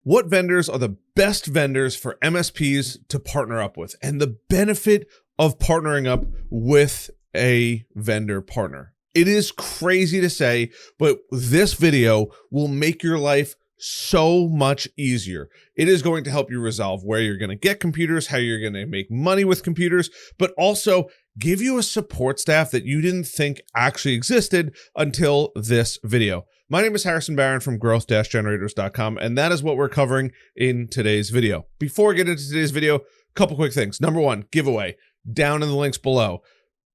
What vendors are the best vendors for MSPs to partner up with, and the benefit of partnering up with a vendor partner? It is crazy to say, but this video will make your life so much easier. It is going to help you resolve where you're going to get computers, how you're going to make money with computers, but also give you a support staff that you didn't think actually existed until this video. My name is Harrison Barron from growth-generators.com, and that is what we're covering in today's video. Before we get into today's video, a couple quick things. Number one, giveaway down in the links below.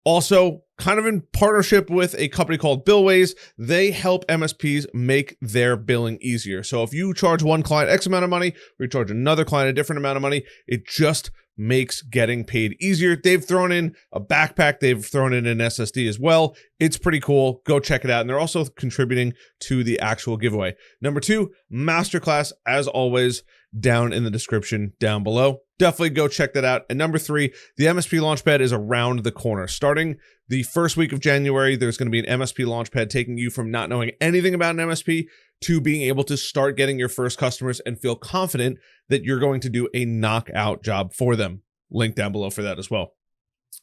Also, kind of in partnership with a company called Billways, they help MSPs make their billing easier. So if you charge one client X amount of money, or you charge another client a different amount of money, it just makes getting paid easier. They've thrown in a backpack. They've thrown in an SSD as well. It's pretty cool. Go check it out. And they're also contributing to the actual giveaway. Number two, masterclass, as always, down in the description down below. Definitely go check that out. And number three, the MSP Launchpad is around the corner. Starting the first week of January, there's going to be an MSP Launchpad taking you from not knowing anything about an MSP to being able to start getting your first customers and feel confident that you're going to do a knockout job for them. Link down below for that as well.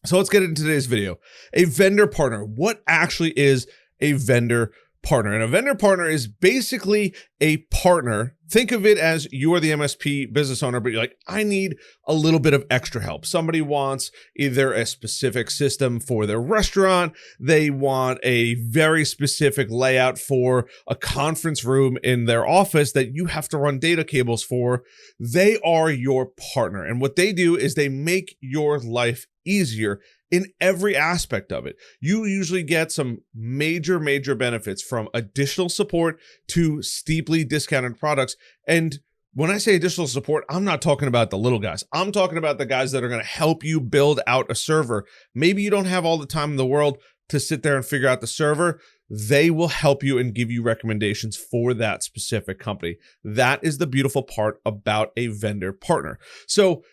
So let's get into today's video. A vendor partner. What actually is a vendor partner? And a vendor partner is basically a partner. Think of it as you're the MSP business owner, but you're like, I need a little bit of extra help. Somebody wants either a specific system for their restaurant. They want a very specific layout for a conference room in their office that you have to run data cables for. They are your partner. And what they do is they make your life easier in every aspect of it. You usually get some major benefits, from additional support to steeply discounted products. And when I say additional support, I'm not talking about the little guys. I'm talking about the guys that are going to help you build out a server. Maybe you don't have all the time in the world to sit there and figure out the server. They will help you and give you recommendations for that specific company. That is the beautiful part about a vendor partner. So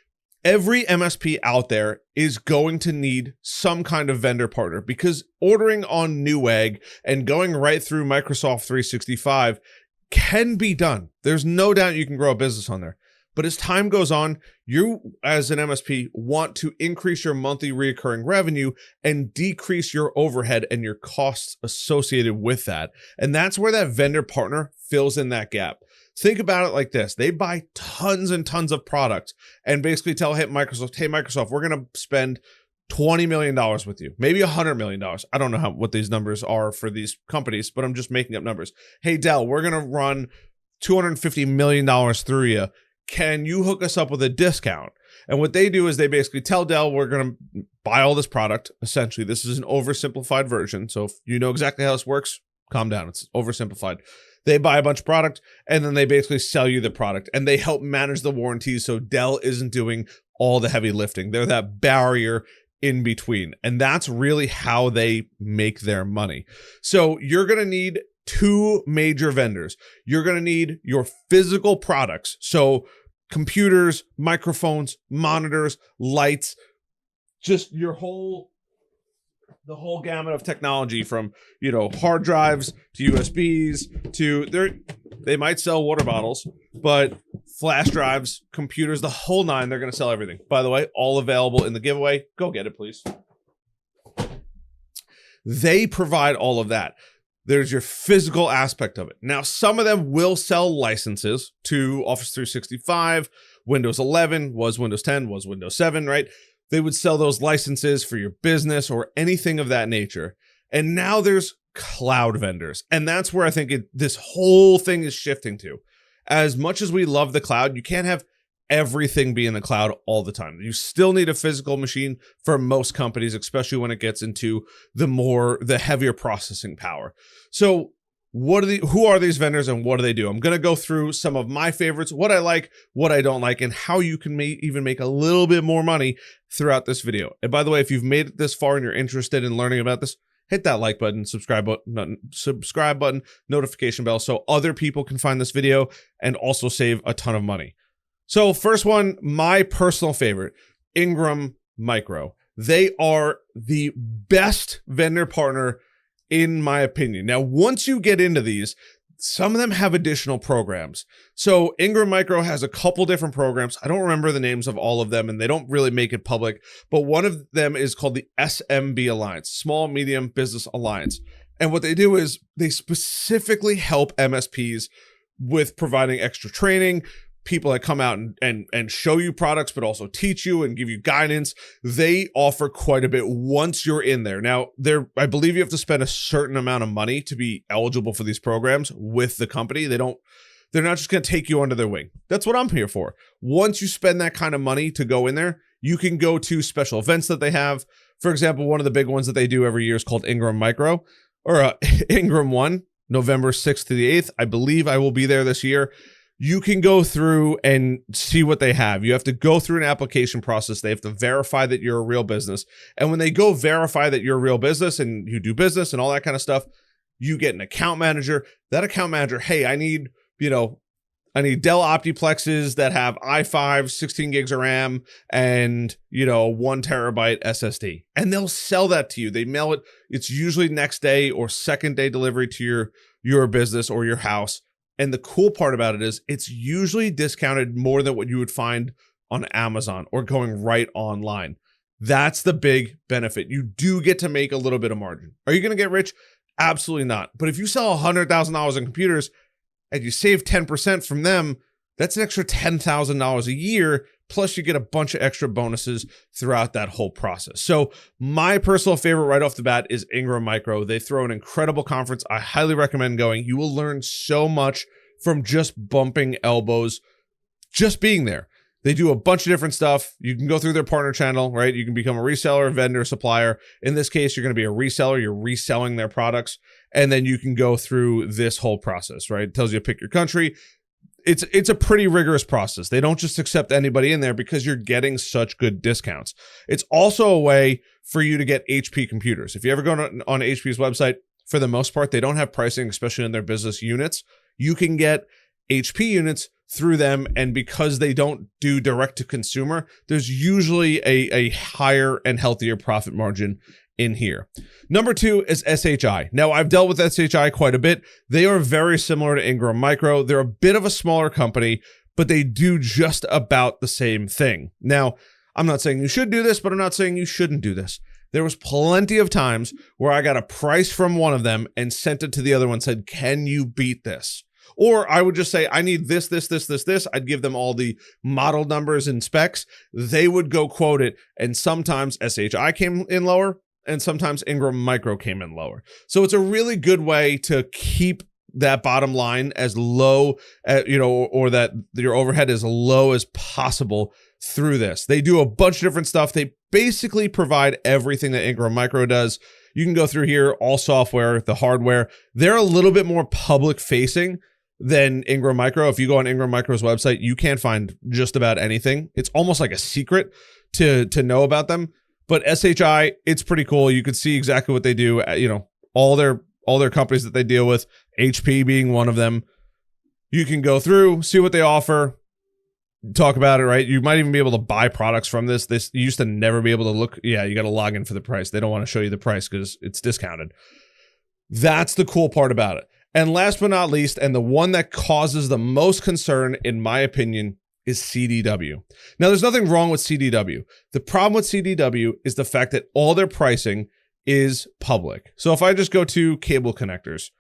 every MSP out there is going to need some kind of vendor partner, because ordering on Newegg and going right through Microsoft 365 can be done. There's no doubt you can grow a business on there. But as time goes on, you as an MSP want to increase your monthly recurring revenue and decrease your overhead and your costs associated with that. And that's where that vendor partner fills in that gap. Think about it like this. They buy tons and tons of products and basically tell Microsoft, we're going to spend $20 million with you, maybe $100 million. I don't know what these numbers are for these companies, but I'm just making up numbers. Hey, Dell, we're going to run $250 million through you. Can you hook us up with a discount? And what they do is they basically tell Dell, we're going to buy all this product. Essentially, this is an oversimplified version. So if you know exactly how this works, calm down. It's oversimplified. They buy a bunch of product and then they basically sell you the product, and they help manage the warranties so Dell isn't doing all the heavy lifting. They're that barrier in between. And that's really how they make their money. So you're going to need two major vendors. You're going to need your physical products. So computers, microphones, monitors, lights, just the whole gamut of technology, from, hard drives to USBs to they might sell water bottles, but flash drives, computers, the whole nine, they're going to sell everything. By the way, all available in the giveaway. Go get it, please. They provide all of that. There's your physical aspect of it. Now, some of them will sell licenses to Office 365, Windows 11, was Windows 10, was Windows 7, right? They would sell those licenses for your business or anything of that nature. And now there's cloud vendors. And that's where I think this whole thing is shifting to. As much as we love the cloud, you can't have everything be in the cloud all the time. You still need a physical machine for most companies, especially when it gets into the heavier processing power. So who are these vendors and what do they do? I'm going to go through some of my favorites, what I like, what I don't like, and how you can even make a little bit more money throughout this video. And by the way, if you've made it this far and you're interested in learning about this, hit that like button, subscribe button, notification bell, so other people can find this video and also save a ton of money. So first one, my personal favorite, Ingram Micro. They are the best vendor partner in my opinion. Now, once you get into these, some of them have additional programs. So Ingram Micro has a couple different programs. I don't remember the names of all of them, and they don't really make it public, but one of them is called the SMB Alliance, Small Medium Business Alliance. And what they do is they specifically help MSPs with providing extra training, people that come out and show you products, but also teach you and give you guidance. They offer quite a bit once you're in there. Now, I believe you have to spend a certain amount of money to be eligible for these programs with the company. They're not just going to take you under their wing. That's what I'm here for. Once you spend that kind of money to go in there, you can go to special events that they have. For example, one of the big ones that they do every year is called Ingram Micro, or Ingram One, November 6th to the 8th. I believe I will be there this year. You can go through and see what they have. You have to go through an application process. They have to verify that you're a real business. And when they go verify that you're a real business and you do business and all that kind of stuff, you get an account manager. That account manager, hey, I need Dell Optiplexes that have i5, 16 gigs of RAM, and 1 terabyte SSD. And they'll sell that to you. They mail it. It's usually next day or second day delivery to your business or your house. And the cool part about it is it's usually discounted more than what you would find on Amazon or going right online. That's the big benefit. You do get to make a little bit of margin. Are you going to get rich? Absolutely not. But if you sell $100,000 in computers and you save 10% from them, that's an extra $10,000 a year. Plus you get a bunch of extra bonuses throughout that whole process. So my personal favorite right off the bat is Ingram Micro. They throw an incredible conference. I highly recommend going. You will learn so much from just bumping elbows, just being there. They do a bunch of different stuff. You can go through their partner channel, right? You can become a reseller, vendor, supplier. In this case, you're going to be a reseller. You're reselling their products. And then you can go through this whole process, right? It tells you to pick your country. It's a pretty rigorous process. They don't just accept anybody in there because you're getting such good discounts. It's also a way for you to get HP computers. If you ever go on HP's website, for the most part, they don't have pricing, especially in their business units. You can get HP units through them, and because they don't do direct to consumer, there's usually a higher and healthier profit margin in here. Number 2 is SHI. Now, I've dealt with SHI quite a bit. They are very similar to Ingram Micro. They're a bit of a smaller company, but they do just about the same thing. Now, I'm not saying you should do this, but I'm not saying you shouldn't do this. There was plenty of times where I got a price from one of them and sent it to the other one and said, can you beat this? Or I would just say, I need this. I'd give them all the model numbers and specs. They would go quote it. And sometimes SHI came in lower, and sometimes Ingram Micro came in lower. So it's a really good way to keep that bottom line as low, or that your overhead as low as possible through this. They do a bunch of different stuff. They basically provide everything that Ingram Micro does. You can go through here, all software, the hardware. They're a little bit more public facing than Ingram Micro. If you go on Ingram Micro's website, you can't find just about anything. It's almost like a secret to know about them. But SHI, it's pretty cool. You can see exactly what they do. All their companies that they deal with, HP being one of them. You can go through, see what they offer, talk about it, right? You might even be able to buy products from this. You used to never be able to look. Yeah, you got to log in for the price. They don't want to show you the price because it's discounted. That's the cool part about it. And last but not least, and the one that causes the most concern, in my opinion, is CDW. Now, there's nothing wrong with CDW. The problem with CDW is the fact that all their pricing is public. So if I just go to cable connectors,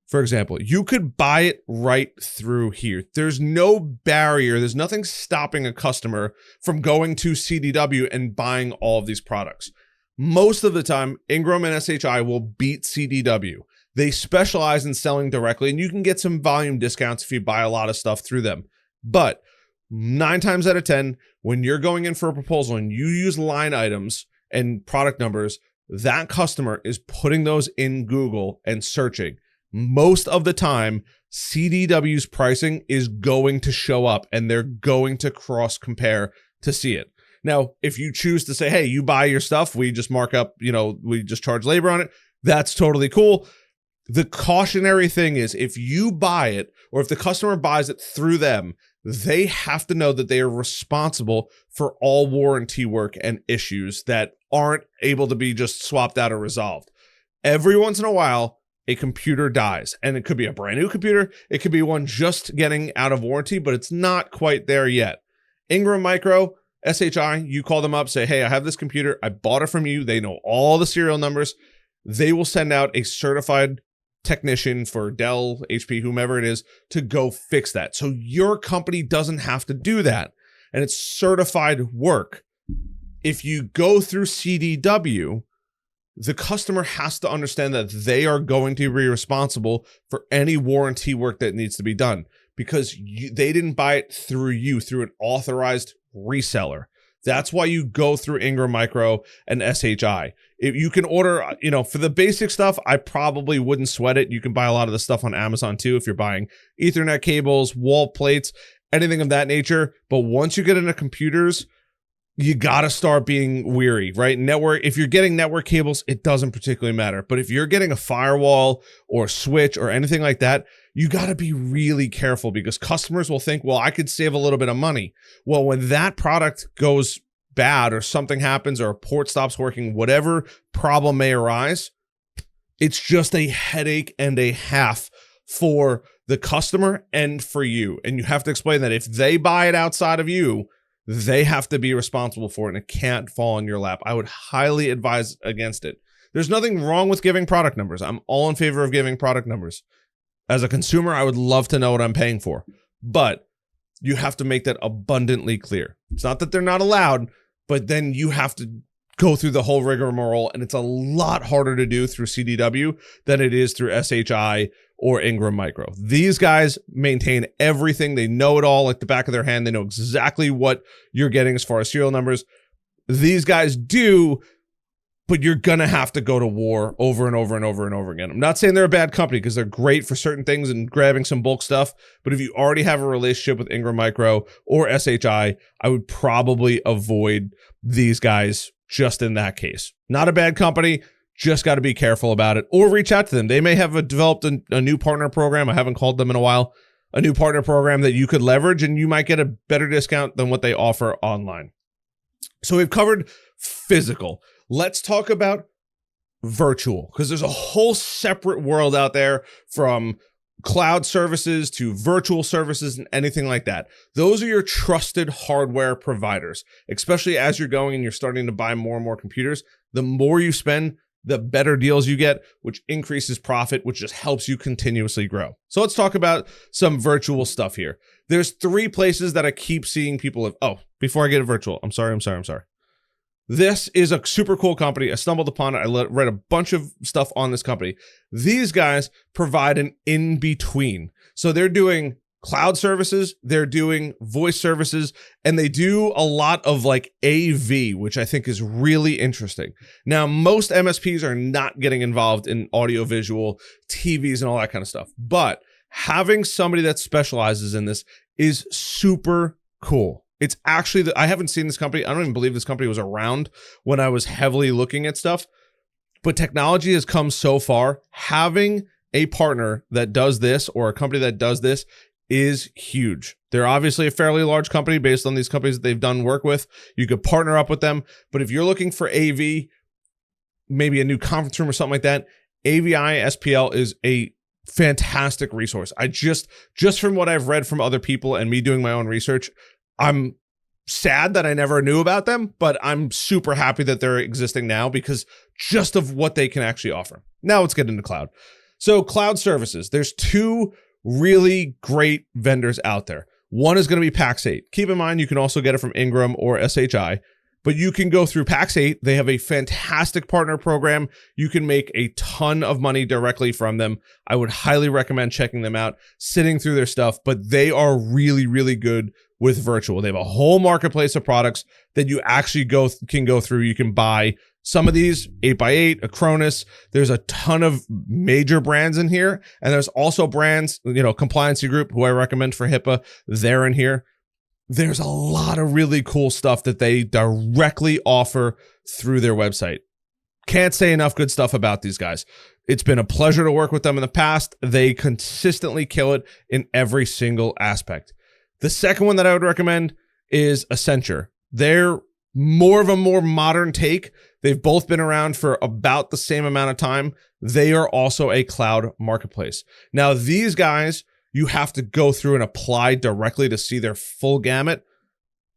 for example, you could buy it right through here. There's no barrier. There's nothing stopping a customer from going to CDW and buying all of these products. Most of the time, Ingram and SHI will beat CDW. They specialize in selling directly, and you can get some volume discounts if you buy a lot of stuff through them. But 9 times out of 10, when you're going in for a proposal and you use line items and product numbers, that customer is putting those in Google and searching. Most of the time, CDW's pricing is going to show up and they're going to cross compare to see it. Now, if you choose to say, hey, you buy your stuff, we just mark up, we just charge labor on it, that's totally cool. The cautionary thing is if you buy it or if the customer buys it through them, they have to know that they are responsible for all warranty work and issues that aren't able to be just swapped out or resolved. Every once in a while, a computer dies, and it could be a brand new computer, it could be one just getting out of warranty, but it's not quite there yet. Ingram Micro, SHI, you call them up, say, hey, I have this computer, I bought it from you, they know all the serial numbers, they will send out a certified technician for Dell, HP, whomever it is, to go fix that. So your company doesn't have to do that, and it's certified work. If you go through CDW, the customer has to understand that they are going to be responsible for any warranty work that needs to be done, because they didn't buy it through you, through an authorized reseller. That's why you go through Ingram Micro and SHI. If you can order, for the basic stuff, I probably wouldn't sweat it. You can buy a lot of the stuff on Amazon too if you're buying Ethernet cables, wall plates, anything of that nature. But once you get into computers, you got to start being weary, right? If you're getting network cables, it doesn't particularly matter. But if you're getting a firewall or switch or anything like that, you got to be really careful, because customers will think, well, I could save a little bit of money. Well, when that product goes bad or something happens or a port stops working, whatever problem may arise, it's just a headache and a half for the customer and for you. And you have to explain that if they buy it outside of you, they have to be responsible for it, and it can't fall in your lap. I would highly advise against it. There's nothing wrong with giving product numbers. I'm all in favor of giving product numbers. As a consumer, I would love to know what I'm paying for, but you have to make that abundantly clear. It's not that they're not allowed, but then you have to go through the whole rigmarole, and it's a lot harder to do through CDW than it is through SHI or Ingram Micro. These guys maintain everything. They know it all like the back of their hand. They know exactly what you're getting as far as serial numbers. These guys do, but you're going to have to go to war over and over and over and over again. I'm not saying they're a bad company, because they're great for certain things and grabbing some bulk stuff. But if you already have a relationship with Ingram Micro or SHI, I would probably avoid these guys just in that case. Not a bad company. Just got to be careful about it, or reach out to them. They may have developed a new partner program. I haven't called them in a while. A new partner program that you could leverage, and you might get a better discount than what they offer online. So we've covered physical. Let's talk about virtual, because there's a whole separate world out there, from cloud services to virtual services and anything like that. Those are your trusted hardware providers, especially as you're going and you're starting to buy more and more computers. The more you spend, the better deals you get, which increases profit, which just helps you continuously grow. So let's talk about some virtual stuff here. There's 3 places that I keep seeing people have. Oh, before I get to virtual, I'm sorry. This is a super cool company. I stumbled upon it. I read a bunch of stuff on this company. These guys provide an in-between. So they're doing cloud services, they're doing voice services, and they do a lot of like AV, which I think is really interesting. Now, most MSPs are not getting involved in audiovisual, TVs, and all that kind of stuff. But having somebody that specializes in this is super cool. It's actually, I haven't seen this company. I don't even believe this company was around when I was heavily looking at stuff. But technology has come so far. Having a partner that does this, or a company that does this, is huge. They're obviously a fairly large company based on these companies that they've done work with. You could partner up with them. But if you're looking for AV, maybe a new conference room or something like that, AVI-SPL is a fantastic resource. I just from what I've read from other people and me doing my own research, I'm sad that I never knew about them, but I'm super happy that they're existing now, because just of what they can actually offer. Now let's get into cloud. So cloud services, there's 2 really great vendors out there. One is going to be Pax8. Keep in mind, you can also get it from Ingram or SHI, but you can go through Pax8. They have a fantastic partner program. You can make a ton of money directly from them. I would highly recommend checking them out, sitting through their stuff, but they are really, really good with virtual. They have a whole marketplace of products that you actually can go through. You can buy some of these, 8x8, Acronis. There's a ton of major brands in here. And there's also brands, Compliancy Group, who I recommend for HIPAA. They're in here. There's a lot of really cool stuff that they directly offer through their website. Can't say enough good stuff about these guys. It's been a pleasure to work with them in the past. They consistently kill it in every single aspect. The second one that I would recommend is Accenture. They're more of a more modern take. They've both been around for about the same amount of time. They are also a cloud marketplace. Now, these guys, you have to go through and apply directly to see their full gamut.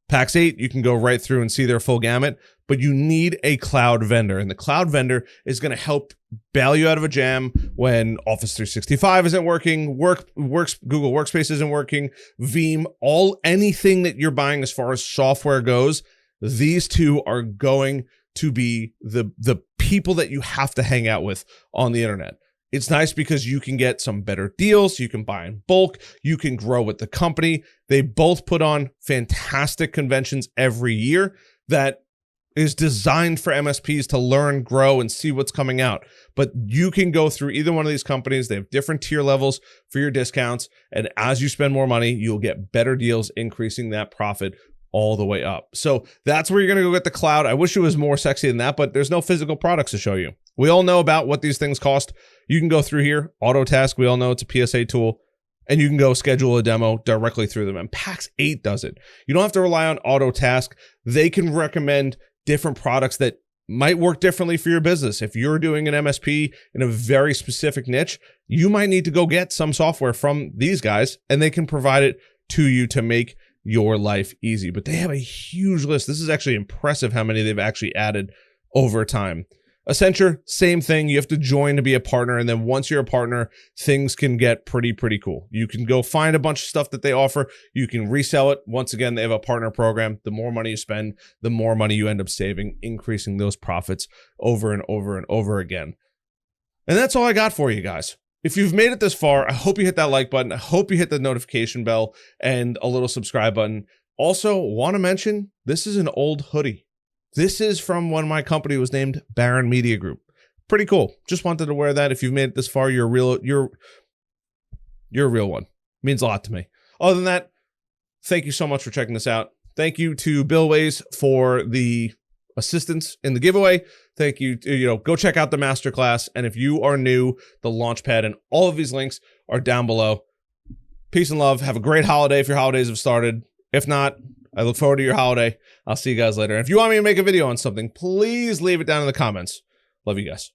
Pax 8, you can go right through and see their full gamut, but you need a cloud vendor. And the cloud vendor is going to help bail you out of a jam when Office 365 isn't working, Google Workspace isn't working, Veeam, anything that you're buying as far as software goes. These two are going to be the people that you have to hang out with on the internet. It's nice because you can get some better deals. You can buy in bulk. You can grow with the company. They both put on fantastic conventions every year that is designed for MSPs to learn, grow, and see what's coming out. But you can go through either one of these companies. They have different tier levels for your discounts. And as you spend more money, you'll get better deals, increasing that profit all the way up. So that's where you're going to go get the cloud. I wish it was more sexy than that, but there's no physical products to show you. We all know about what these things cost. You can go through here, Autotask. We all know it's a PSA tool, and you can go schedule a demo directly through them. And Pax 8 does it. You don't have to rely on Autotask. They can recommend different products that might work differently for your business. If you're doing an MSP in a very specific niche, you might need to go get some software from these guys, and they can provide it to you to make your life easy. But they have a huge list. This is actually impressive how many they've actually added over time. Accenture, same thing. You have to join to be a partner. And then once you're a partner, things can get pretty cool. You can go find a bunch of stuff that they offer. You can resell it. Once again, they have a partner program. The more money you spend, the more money you end up saving, increasing those profits over and over and over again. And that's all I got for you guys. If you've made it this far, I hope you hit that like button. I hope you hit the notification bell and a little subscribe button. Also, want to mention, this is an old hoodie. This is from when my company was named Baron Media Group. Pretty cool. Just wanted to wear that. If you've made it this far, you're a real one. Means a lot to me. Other than that, thank you so much for checking this out. Thank you to Bill Ways for the assistance in the giveaway. Thank you. Go check out the masterclass. And if you are new, the Launchpad and all of these links are down below. Peace and love. Have a great holiday if your holidays have started. If not, I look forward to your holiday. I'll see you guys later. And if you want me to make a video on something, please leave it down in the comments. Love you guys.